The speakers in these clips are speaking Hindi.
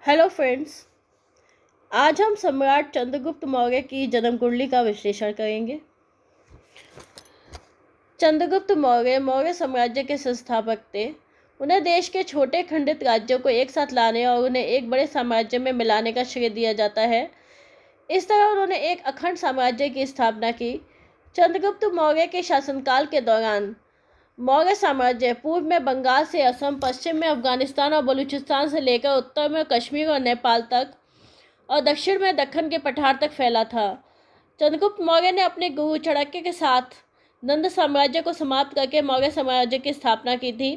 Hello friends. आज हम सम्राट चंद्रगुप्त मौर्य की जन्म कुंडली का विश्लेषण करेंगे। चंद्रगुप्त मौर्य मौर्य साम्राज्य के संस्थापक थे। उन्हें देश के छोटे खंडित राज्यों को एक साथ लाने और उन्हें एक बड़े साम्राज्य में मिलाने का श्रेय दिया जाता है। इस तरह उन्होंने एक अखंड साम्राज्य की स्थापना की। चंद्रगुप्त मौर्य के शासनकाल के दौरान मौर्य साम्राज्य पूर्व में बंगाल से असम, पश्चिम में अफगानिस्तान और बलूचिस्तान से लेकर उत्तर में कश्मीर और नेपाल तक और दक्षिण में दक्कन के पठार तक फैला था। चंद्रगुप्त मौर्य ने अपने गुरु चाणक्य के साथ नंद साम्राज्य को समाप्त करके मौर्य साम्राज्य की स्थापना की थी।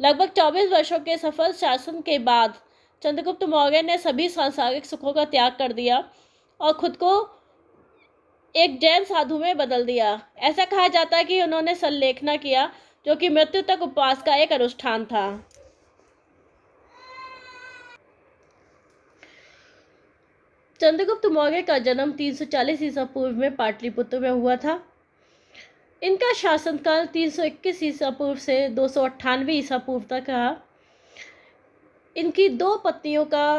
लगभग 24 वर्षों के सफल शासन के बाद चंद्रगुप्त मौर्य ने सभी सांसारिक सुखों का त्याग कर दिया और खुद को एक जैन साधु में बदल दिया। ऐसा कहा जाता है कि उन्होंने संलेखना किया, जो कि मृत्यु तक उपवास का एक अनुष्ठान था। चंद्रगुप्त मौर्य का जन्म 340 ईसा पूर्व में पाटलिपुत्र में हुआ था। इनका शासनकाल 321 ईसा पूर्व से 298 ईसा पूर्व तक रहा। इनकी दो पत्नियों का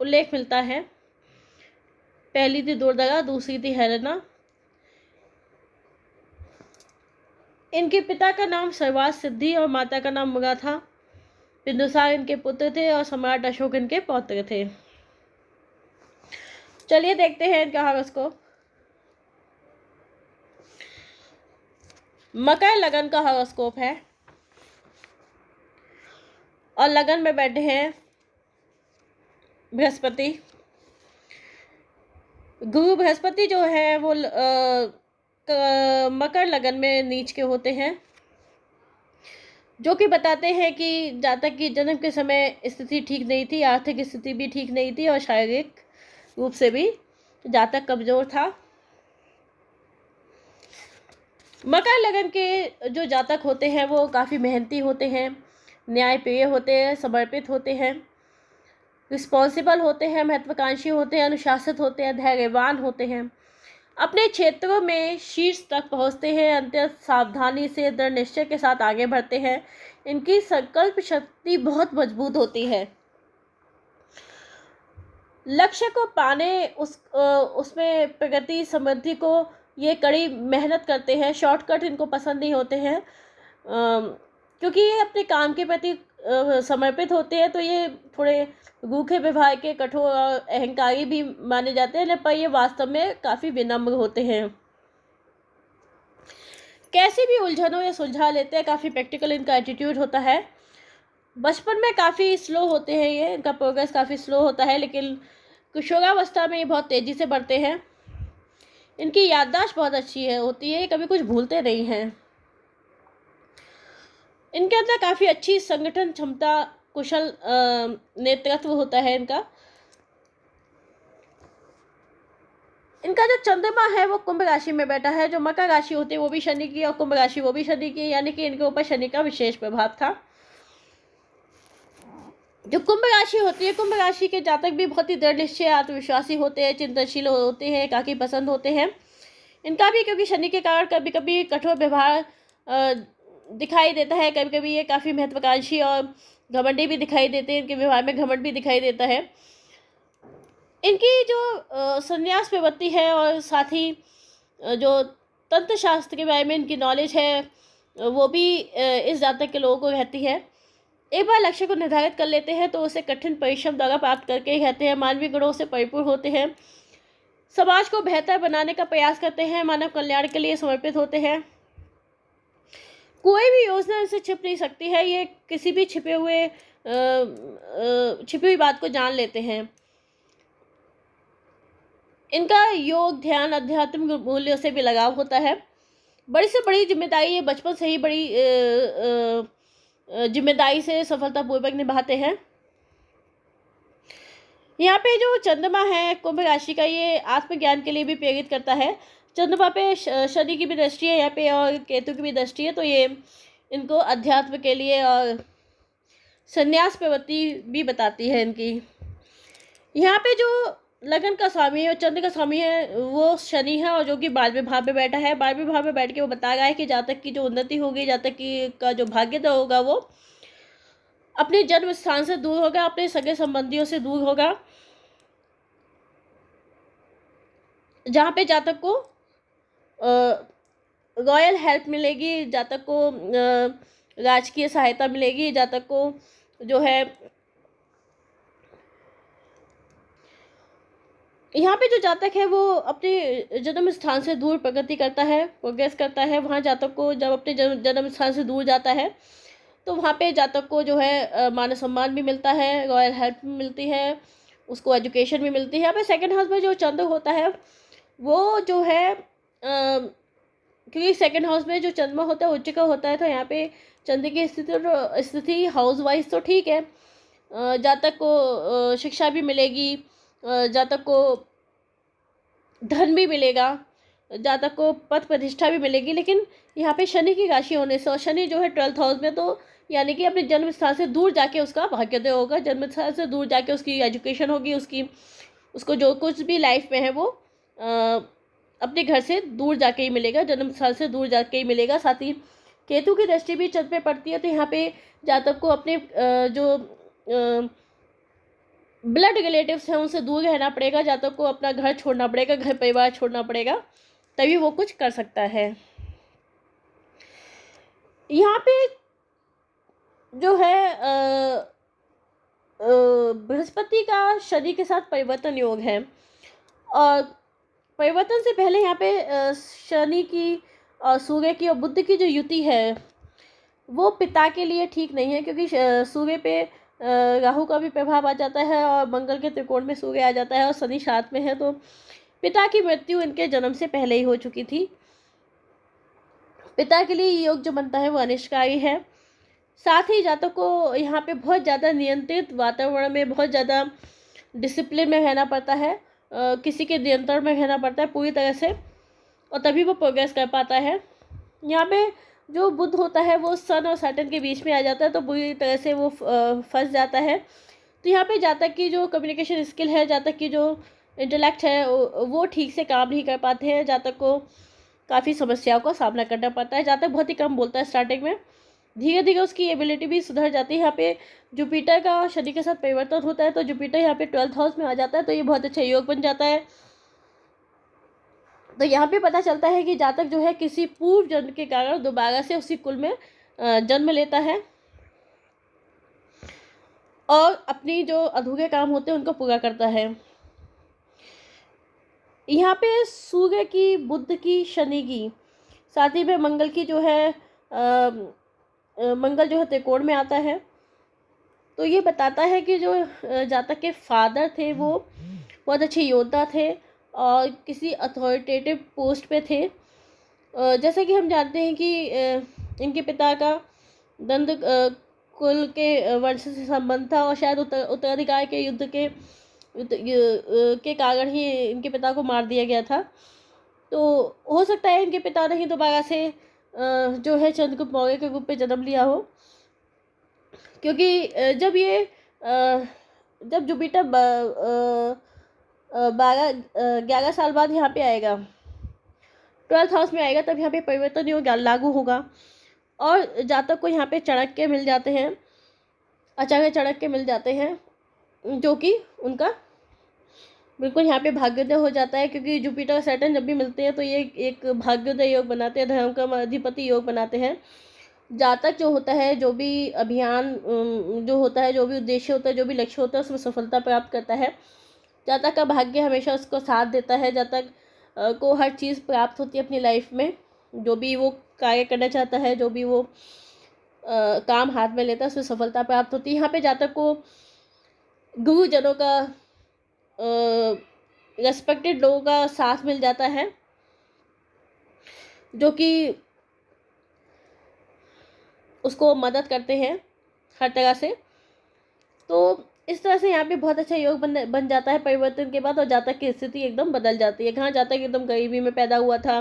उल्लेख मिलता है। पहली थी दुर्दगा, दूसरी थी हेलेना। इनके पिता का नाम सर्वात सिद्धि और माता का नाम मुगा था। बिंदुसार इनके पुत्र थे और सम्राट अशोक इनके पौत्र थे। चलिए देखते हैं इनका हॉरोस्कोप। मकर लगन का हॉरोस्कोप है और लगन में बैठे हैं बृहस्पति। गुरु बृहस्पति जो है वो मकर लगन में नीच के होते हैं, जो कि बताते हैं कि जातक की जन्म के समय स्थिति ठीक नहीं थी, आर्थिक स्थिति भी ठीक नहीं थी और शारीरिक रूप से भी जातक कमजोर था। मकर लगन के जो जातक होते हैं वो काफ़ी मेहनती होते हैं, न्यायप्रिय होते हैं, समर्पित होते हैं, रिस्पॉन्सिबल होते हैं, महत्वाकांक्षी होते हैं, अनुशासित होते हैं, धैर्यवान होते हैं, अपने क्षेत्रों में शीर्ष तक पहुंचते हैं, अत्यंत सावधानी से दृढ़ निश्चय के साथ आगे बढ़ते हैं। इनकी संकल्प शक्ति बहुत मजबूत होती है। लक्ष्य को पाने उसमें प्रगति समृद्धि को ये कड़ी मेहनत करते हैं। शॉर्टकट इनको पसंद नहीं होते हैं, क्योंकि ये अपने काम के प्रति समर्पित होते हैं। तो ये थोड़े रूखे व्यवहार के, कठोर और अहंकारी भी माने जाते हैं, पर ये वास्तव में काफ़ी विनम्र होते हैं। कैसी भी उलझनों या सुलझा लेते हैं। काफ़ी प्रैक्टिकल इनका एटीट्यूड होता है। बचपन में काफ़ी स्लो होते हैं, ये इनका प्रोग्रेस काफ़ी स्लो होता है, लेकिन किशोरावस्था में ये बहुत तेज़ी से बढ़ते हैं। इनकी याददाश्त बहुत अच्छी होती है, कभी कुछ भूलते नहीं हैं। इनके अंदर काफ़ी अच्छी संगठन क्षमता, कुशल नेतृत्व होता है इनका। इनका जो चंद्रमा है वो कुंभ राशि में बैठा है। जो मकर राशि होती है वो भी शनि की और कुंभ राशि वो भी शनि की, यानी कि इनके ऊपर शनि का विशेष प्रभाव था। जो कुंभ राशि होती है, कुंभ राशि के जातक भी बहुत ही दृढ़ निश्चय, आत्मविश्वासी होते हैं, चिंतनशील होते हैं, एकाकी पसंद होते हैं। इनका भी क्योंकि शनि के कारण कभी कभी कठोर व्यवहार दिखाई देता है। कभी कभी ये काफ़ी महत्वाकांक्षी और घमंडी भी दिखाई देते हैं। इनके व्यवहार में घमंड भी दिखाई देता है। इनकी जो संन्यास प्रवृत्ति है और साथ ही जो तंत्र शास्त्र के बारे में इनकी नॉलेज है वो भी इस जातक के लोगों को रहती है। एक बार लक्ष्य को निर्धारित कर लेते हैं तो उसे कठिन परिश्रम द्वारा प्राप्त करके ही रहते हैं। मानवीय गुणों से परिपूर्ण होते हैं, समाज को बेहतर बनाने का प्रयास करते हैं, मानव कल्याण के लिए समर्पित होते हैं। कोई भी योजना इनसे छिप नहीं सकती है। ये किसी भी छिपी हुई बात को जान लेते हैं। इनका योग, ध्यान, आध्यात्मिक मूल्यों से भी लगाव होता है। बड़ी से बड़ी जिम्मेदारी ये बचपन से ही बड़ी जिम्मेदारी से सफलतापूर्वक निभाते हैं। यहाँ पे जो चंद्रमा है कुंभ राशि का, ये आत्मज्ञान के लिए भी प्रेरित करता है। चंद्रमा पे शनि की भी दृष्टि है यहाँ पे और केतु की भी दृष्टि है, तो ये इनको अध्यात्म के लिए और संन्यास प्रवृत्ति भी बताती है इनकी। यहाँ पे जो लगन का स्वामी है और चंद्र का स्वामी है वो शनि है, और जो कि 12वें भाव में बैठा है। 12वें भाव में बैठ के वो बता रहा है कि जातक की जो उन्नति होगी, जातक की का जो भाग्योदय होगा वो अपने जन्म स्थान से दूर होगा, अपने सगे संबंधियों से दूर होगा, जहाँ पे जातक को रॉयल हेल्प मिलेगी, जातक को राजकीय सहायता मिलेगी, जातक को जो है यहाँ पे जो जातक है वो अपने जन्म स्थान से दूर प्रगति करता है, प्रोग्रेस करता है। वहाँ जातक को जब अपने जन्म स्थान से दूर जाता है तो वहाँ पे जातक को जो है मान सम्मान भी मिलता है, रॉयल हेल्प भी मिलती है, उसको एजुकेशन भी मिलती है। यहाँ पे सेकंड हाउस में जो चंद्र होता है वो जो है क्योंकि सेकंड हाउस में जो चंद्रमा होता है उच्च का होता है, तो यहाँ पे चंद्र की स्थिति हाउस वाइज तो ठीक है। जातक को शिक्षा भी मिलेगी, जातक को धन भी मिलेगा, जातक को पद प्रतिष्ठा भी मिलेगी। लेकिन यहाँ पे शनि की राशि होने से, और शनि जो है 12th हाउस में, तो यानी कि अपने जन्म स्थान से दूर जाके उसका भाग्योदय होगा, जन्म स्थान से दूर जाके उसकी एजुकेशन होगी, उसको जो कुछ भी लाइफ में है वो अपने घर से दूर जाके ही मिलेगा, जन्म स्थल से दूर जाके ही मिलेगा। साथ ही केतु की दृष्टि भी चंद्र पे पड़ती है, तो यहाँ पे जातक को अपने जो ब्लड रिलेटिव्स हैं उनसे दूर रहना पड़ेगा, जातक को अपना घर छोड़ना पड़ेगा, घर परिवार छोड़ना पड़ेगा, तभी वो कुछ कर सकता है। यहाँ पे जो है बृहस्पति का शनि के साथ परिवर्तन योग है, और परिवर्तन से पहले यहाँ पे शनि की और सूर्य की और बुध की जो युति है वो पिता के लिए ठीक नहीं है, क्योंकि सूर्य पे राहु का भी प्रभाव आ जाता है और मंगल के त्रिकोण में सूर्य आ जाता है और शनि साथ में है, तो पिता की मृत्यु इनके जन्म से पहले ही हो चुकी थी। पिता के लिए योग जो बनता है वो अनिष्टकारी है। साथ ही जातक को यहाँ पे बहुत ज़्यादा नियंत्रित वातावरण में, बहुत ज़्यादा डिसिप्लिन में रहना पड़ता है, किसी के नियंत्रण में रहना पड़ता है पूरी तरह से, और तभी वो प्रोग्रेस कर पाता है। यहाँ पे जो बुध होता है वो सन और सैटर्न के बीच में आ जाता है, तो पूरी तरह से वो फंस जाता है। तो यहाँ पे जातक की जो कम्युनिकेशन स्किल है, जातक की जो इंटेलेक्ट है वो ठीक से काम नहीं कर पाते हैं, जातक को काफ़ी समस्याओं का सामना करना पड़ता है। जातक बहुत ही कम बोलता है स्टार्टिंग में, धीरे धीरे उसकी एबिलिटी भी सुधर जाती है। यहाँ पे जुपिटर का शनि के साथ परिवर्तन होता है, तो जुपिटर यहाँ पे 12th हाउस में आ जाता है, तो ये बहुत अच्छा योग बन जाता है। तो यहाँ पे पता चलता है कि जातक जो है किसी पूर्व जन्म के कारण दोबारा से उसी कुल में जन्म लेता है और अपनी जो अधूरे काम होते हैं उनको पूरा करता है। यहाँ पे सूर्य की, बुध की, शनि की, साथ ही में मंगल की जो है मंगल जो है त्रिकोण में आता है, तो ये बताता है कि जो जातक के फादर थे वो बहुत अच्छे योद्धा थे और किसी अथॉरिटेटिव पोस्ट पे थे। जैसे कि हम जानते हैं कि इनके पिता का दंड कुल के वंश से संबंध था, और शायद उत्तराधिकार के युद्ध के कारण ही इनके पिता को मार दिया गया था। तो हो सकता है इनके पिता ने ही दोबारा से जो है चंद्रगुप्त मौर्य के रूप में जन्म लिया हो, क्योंकि जब जुपिटर 11 साल बाद यहाँ पे आएगा, 12th हाउस में आएगा, तब यहाँ पे परिवर्तन योग लागू होगा और जातक को यहाँ पे चाणक्य मिल जाते हैं, आचार्य चाणक्य मिल जाते हैं, जो कि उनका बिल्कुल यहाँ पे भाग्योदय हो जाता है। क्योंकि जुपिटर सैटर्न जब भी मिलते हैं तो ये एक भाग्योदय योग बनाते हैं, धर्म का अधिपति योग बनाते हैं। जातक जो होता है, जो भी अभियान जो होता है, जो भी उद्देश्य होता है, जो भी लक्ष्य होता है, उसमें सफलता प्राप्त करता है। जातक का भाग्य हमेशा उसको साथ देता है, जातक को हर चीज़ प्राप्त होती है अपनी लाइफ में, जो भी वो कार्य करना चाहता है, जो भी वो काम हाथ में लेता है उसमें सफलता प्राप्त होती है। यहाँ पे जातक को गुरुजनों का, रेस्पेक्टेड लोगों का साथ मिल जाता है, जो कि उसको मदद करते हैं हर तरह से। तो इस तरह से यहाँ पे बहुत अच्छा योग बन जाता है परिवर्तन के बाद, और जातक की स्थिति एकदम बदल जाती है। कहाँ जातक एकदम गरीबी में पैदा हुआ था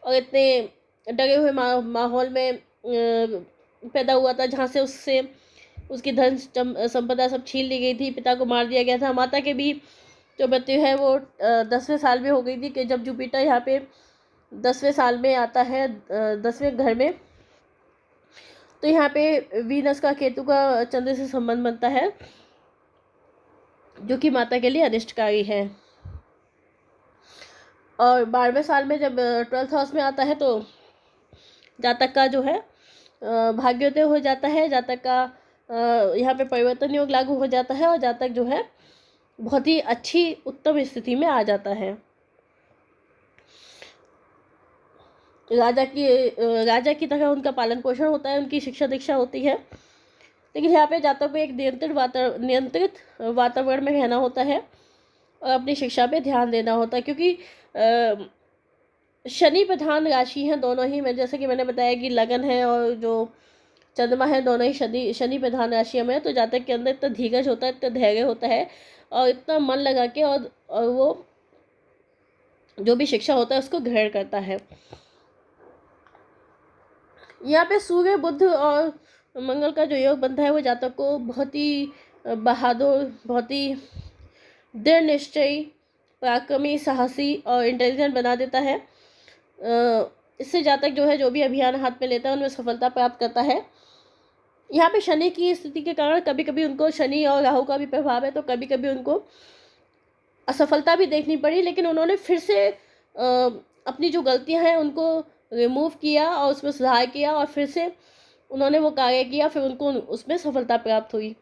और इतने डरे हुए माहौल में पैदा हुआ था, जहाँ से उसकी धन संपदा सब छीन ली गई थी, पिता को मार दिया गया था। माता के भी जो मृत्यु है वो 10वें साल में हो गई थी, कि जब जुपिटर यहाँ पे 10वें साल में आता है, 10वें घर में, तो यहाँ पे वीनस का केतु का चंद्र से संबंध बनता है, जो कि माता के लिए अनिष्टकारी है। और 12वें साल में जब 12th हाउस में आता है तो जातक का जो है भाग्योदय हो जाता है, जातक का यहाँ पे परिवर्तन योग लागू हो जाता है और जातक जो है बहुत ही अच्छी उत्तम स्थिति में आ जाता है। राजा की तरह उनका पालन पोषण होता है, उनकी शिक्षा दीक्षा होती है। लेकिन यहाँ पे जातक को एक नियंत्रित वातावरण में रहना होता है और अपनी शिक्षा पे ध्यान देना होता है, क्योंकि शनि प्रधान राशि हैं दोनों ही। मैं जैसे कि मैंने बताया कि लगन है और जो चंद्रमा है दोनों ही शनि प्रधान राशियों में, तो जातक के अंदर इतना धीरज होता है, इतना धैर्य होता है और इतना मन लगा के और वो जो भी शिक्षा होता है उसको ग्रहण करता है। यहाँ पे सूर्य बुध और मंगल का जो योग बनता है वो जातक को बहुत ही बहादुर, बहुत ही दृढ़ निश्चयी, पराक्रमी, साहसी और इंटेलिजेंट बना देता है। इससे जातक जो है जो भी अभियान हाथ में लेता है उनमें सफलता प्राप्त करता है। यहाँ पे शनि की स्थिति के कारण कभी कभी उनको, शनि और राहु का भी प्रभाव है, तो कभी कभी उनको असफलता भी देखनी पड़ी, लेकिन उन्होंने फिर से अपनी जो गलतियाँ हैं उनको रिमूव किया और उसमें सुधार किया और फिर से उन्होंने वो कार्य किया, फिर उनको उसमें सफलता प्राप्त हुई।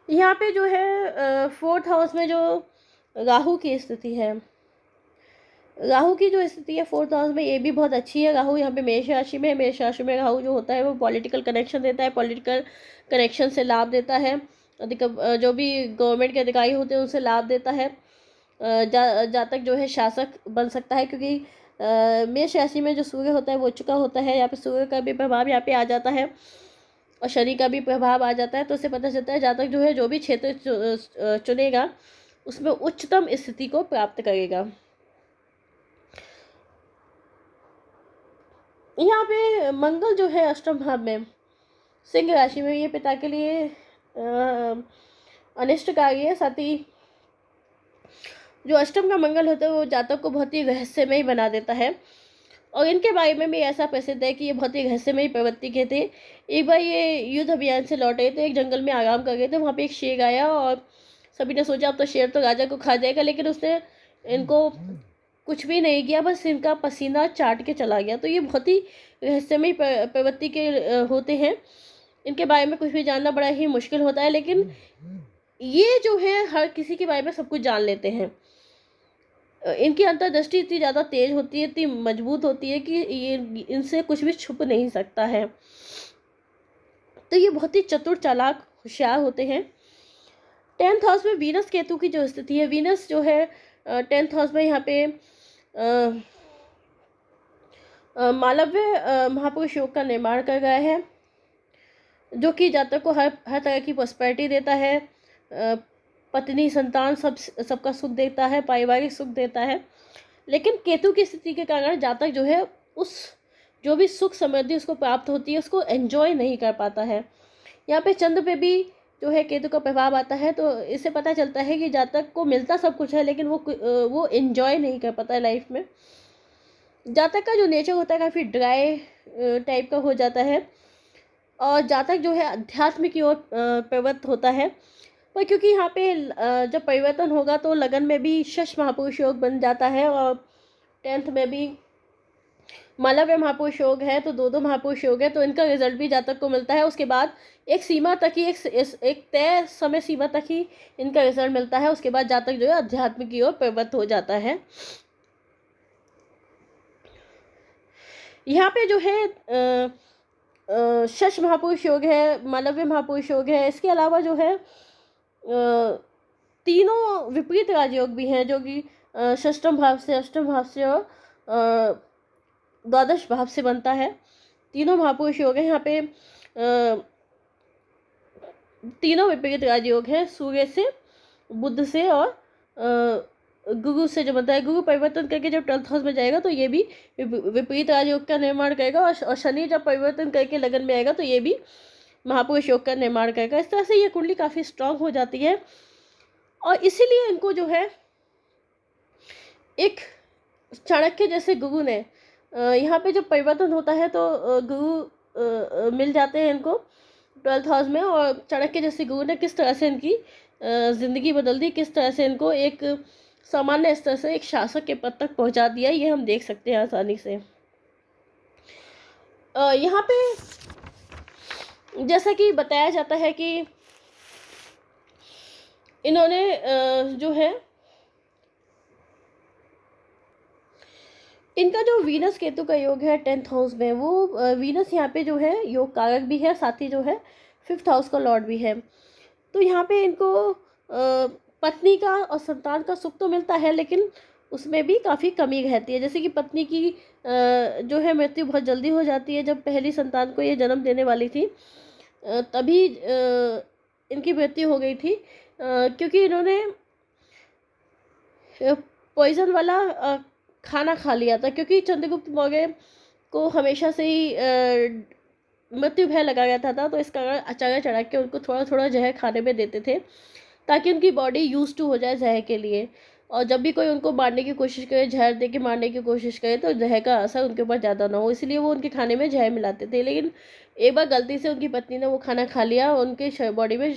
यहाँ पे जो है 4th हाउस में जो राहु की स्थिति है, राहु की जो स्थिति है 4th हाउस में, ये भी बहुत अच्छी है। राहु यहाँ पे मेष राशि में है। मेष राशि में राहु जो होता है वो पॉलिटिकल कनेक्शन देता है, पॉलिटिकल कनेक्शन से लाभ देता है, जो भी गवर्नमेंट के अधिकारी होते हैं उनसे लाभ देता है। जातक जो है शासक बन सकता है, क्योंकि मेष राशि में जो सूर्य होता है वो चुका होता है। यहाँ पे सूर्य का भी प्रभाव यहाँ पे आ जाता है और शनि का भी प्रभाव आ जाता है, तो उससे पता चलता है जातक जो है जो भी क्षेत्र चुनेगा उसमें उच्चतम स्थिति को प्राप्त करेगा। यहाँ पे मंगल जो है अष्टम भाव में सिंह राशि में, ये पिता के लिए अनिष्टकारी है। साथ ही जो अष्टम का मंगल होता है वो जातक को बहुत ही रहस्यमयी बना देता है और इनके बारे में भी ऐसा प्रसिद्ध है कि ये बहुत ही रहस्यमयी प्रवृत्ति के थे। एक बार ये युद्ध अभियान से लौटे थे, एक जंगल में आराम कर गए थे, वहाँ पे एक शेर आया और सभी ने सोचा अब तो शेर तो राजा को खा जाएगा, लेकिन उसने इनको कुछ भी नहीं किया, बस इनका पसीना चाट के चला गया। तो ये बहुत ही रहस्यमयी प्रवृत्ति के होते हैं, इनके बारे में कुछ भी जानना बड़ा ही मुश्किल होता है, लेकिन ये जो है हर किसी के बारे में सब कुछ जान लेते हैं। इनकी अंतर्दृष्टि इतनी ज़्यादा तेज होती है, इतनी मजबूत होती है कि ये इनसे कुछ भी छुप नहीं सकता है। तो ये बहुत ही चतुर, चालाक, होशियार होते हैं। 10th हाउस में वीनस केतु की जो स्थिति है, वीनस जो है 10th हाउस में यहाँ पे मालव्य महापुरुष योग का निर्माण कर गया है, जो कि जातक को हर तरह की प्रॉस्पेरिटी देता है, पत्नी, संतान, सबका सुख देता है, पारिवारिक सुख देता है। लेकिन केतु की स्थिति के कारण जातक जो है उस जो भी सुख समृद्धि उसको प्राप्त होती है उसको एंजॉय नहीं कर पाता है। यहाँ पे चंद्र पे भी जो है केतु का प्रभाव आता है, तो इससे पता चलता है कि जातक को मिलता सब कुछ है लेकिन वो एंजॉय नहीं कर पाता है लाइफ में। जातक का जो नेचर होता है काफ़ी ड्राई टाइप का हो जाता है और जातक जो है अध्यात्म की ओर प्रवृत्त होता है। पर क्योंकि यहाँ पे जब परिवर्तन होगा तो लगन में भी शश महापुरुष योग बन जाता है और 10th में भी मालव्य महापुरुष योग है, तो दो महापुरुष योग है, तो इनका रिजल्ट भी जातक को मिलता है। उसके बाद एक सीमा तक ही, एक तय समय सीमा तक ही इनका रिजल्ट मिलता है। उसके बाद जातक जो है अध्यात्म की ओर प्रवृत्त हो जाता है। यहाँ पे जो है शश महापुरुष योग है, मालव्य महापुरुष योग है, इसके अलावा जो है तीनों विपरीत राजयोग भी हैं, जो कि षष्ठम भाव से, अष्टम भाव से और द्वादश भाव से बनता है। तीनों महापुरुष योग है। यहाँ पे तीनों विपरीत राजयोग हैं, सूर्य से, बुध से और गुरु से जो बनता है। गुरु परिवर्तन करके जब 12th हाउस में जाएगा तो ये भी विपरीत राजयोग का निर्माण करेगा और शनि जब परिवर्तन करके लगन में आएगा तो ये भी महापुरुष योग का निर्माण करेगा। इस तरह से ये कुंडली काफ़ी स्ट्रांग हो जाती है और इसीलिए इनको जो है एक चाणक्य जैसे गुरु ने यहाँ पे जब परिवर्तन होता है तो गुरु मिल जाते हैं इनको 12th हाउस में, और चाणक्य जैसे गुरु ने किस तरह से इनकी ज़िंदगी बदल दी, किस तरह से इनको एक सामान्य स्तर से एक शासक के पद तक पहुंचा दिया, ये हम देख सकते हैं आसानी से। यहाँ पे जैसा कि बताया जाता है कि इन्होंने जो है इनका जो वीनस केतु का योग है 10th हाउस में, वो वीनस यहाँ पे जो है योग कारक भी है, साथ ही जो है 5th हाउस का लॉर्ड भी है। तो यहाँ पे इनको पत्नी का और संतान का सुख तो मिलता है, लेकिन उसमें भी काफ़ी कमी रहती है। जैसे कि पत्नी की जो है मृत्यु बहुत जल्दी हो जाती है। जब पहली संतान को ये जन्म देने वाली थी तभी इनकी मृत्यु हो गई थी, क्योंकि इन्होंने पॉइजन वाला खाना खा लिया था। क्योंकि चंद्रगुप्त मौर्य को हमेशा से ही मृत्यु भय लगा रहता था, तो इस कारण अचानक चढ़ा के उनको थोड़ा थोड़ा जहर खाने में देते थे, ताकि उनकी बॉडी यूज टू हो जाए जहर के लिए। और जब भी कोई उनको मारने की कोशिश करे, जहर दे के मारने की कोशिश करे, तो जहर का असर उनके ऊपर ज़्यादा ना हो, इसलिए वो उनके खाने में जहर मिलाते थे। लेकिन एक बार गलती से उनकी पत्नी ने वो खाना खा लिया, उनके बॉडी में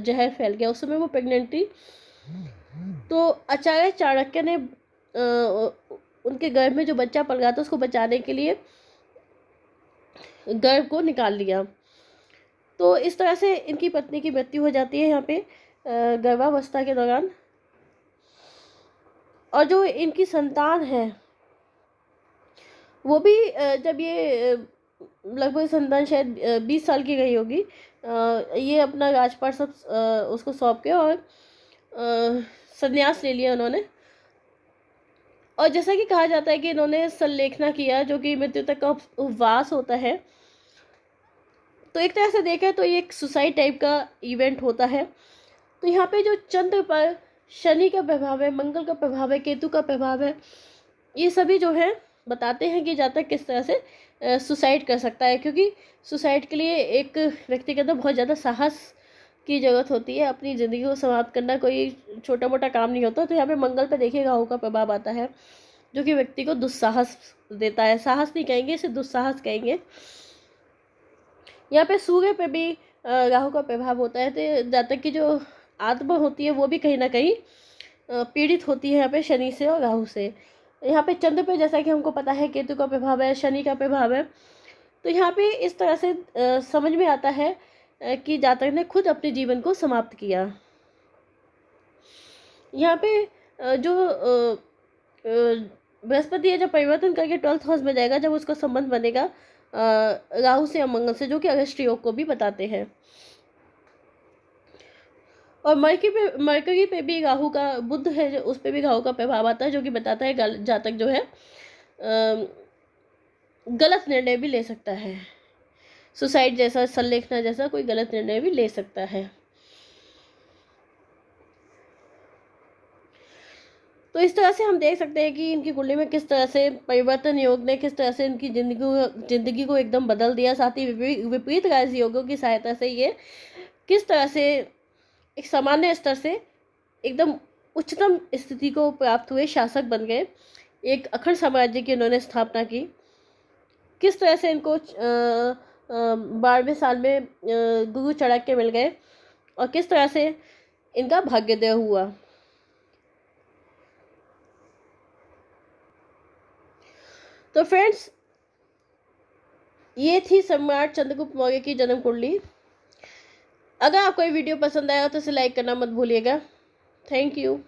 जहर फैल गया। उस समय वो प्रेग्नेंट थी, तो अचानक चाणक्य ने उनके गर्भ में जो बच्चा पल रहा था उसको बचाने के लिए गर्भ को निकाल लिया। तो इस तरह से इनकी पत्नी की मृत्यु हो जाती है यहाँ पे गर्भावस्था के दौरान। और जो इनकी संतान है वो भी जब ये लगभग संतान शायद 20 साल की गई होगी, ये अपना राजपाट सब उसको सौंप के और संन्यास ले लिया उन्होंने। और जैसा कि कहा जाता है कि इन्होंने संलेखना किया, जो कि मृत्यु तक का उपवास होता है। तो एक तरह से देखें तो ये एक सुसाइड टाइप का इवेंट होता है। तो यहाँ पे जो चंद्र पर शनि का प्रभाव है, मंगल का प्रभाव है, केतु का प्रभाव है, ये सभी जो है बताते हैं कि जातक किस तरह से सुसाइड कर सकता है। क्योंकि सुसाइड के लिए एक व्यक्ति के अंदर बहुत ज़्यादा साहस की ज़रूरत होती है। अपनी ज़िंदगी को समाप्त करना कोई छोटा मोटा काम नहीं होता। तो यहाँ पे मंगल पे देखिए राहु का प्रभाव आता है, जो कि व्यक्ति को दुस्साहस देता है। साहस नहीं कहेंगे, इसे दुस्साहस कहेंगे। यहाँ पे सूर्य पे भी राहु का प्रभाव होता है। तो जातक की जो आत्मा होती है वो भी कहीं ना कहीं पीड़ित होती है यहाँ पे शनि से और राहु से। यहाँ पे चंद्र पे जैसा कि हमको पता है केतु का प्रभाव है, शनि का प्रभाव है। तो यहाँ पे इस तरह से समझ में आता है कि जातक ने खुद अपने जीवन को समाप्त किया। यहाँ पे जो बृहस्पति है, जब परिवर्तन करके 12th हाउस में जाएगा, जब उसका संबंध बनेगा राहु से और मंगल से, जो कि अगस्त योग को भी बताते हैं। और मरकरी पे भी राहु का, बुध है जो उस पे भी राहु का प्रभाव आता है, जो कि बताता है जातक जो है गलत निर्णय भी ले सकता है। सुसाइड जैसा, संलेखना जैसा कोई गलत निर्णय भी ले सकता है। तो इस तरह से हम देख सकते हैं कि इनकी कुंडली में किस तरह से परिवर्तन योग ने किस तरह से इनकी जिंदगी को एकदम बदल दिया। साथ ही विपरीत राजयोगों की सहायता से ये किस तरह से एक सामान्य स्तर से एकदम उच्चतम स्थिति को प्राप्त हुए, शासक बन गए, एक अखंड साम्राज्य की उन्होंने स्थापना की। किस तरह से इनको 12वें साल में गुरु चाणक्य मिल गए और किस तरह से इनका भाग्योदय हुआ। तो फ्रेंड्स, ये थी सम्राट चंद्रगुप्त मौर्य की जन्म कुंडली। अगर आपको ये वीडियो पसंद आया तो इसे लाइक करना मत भूलिएगा। Thank you.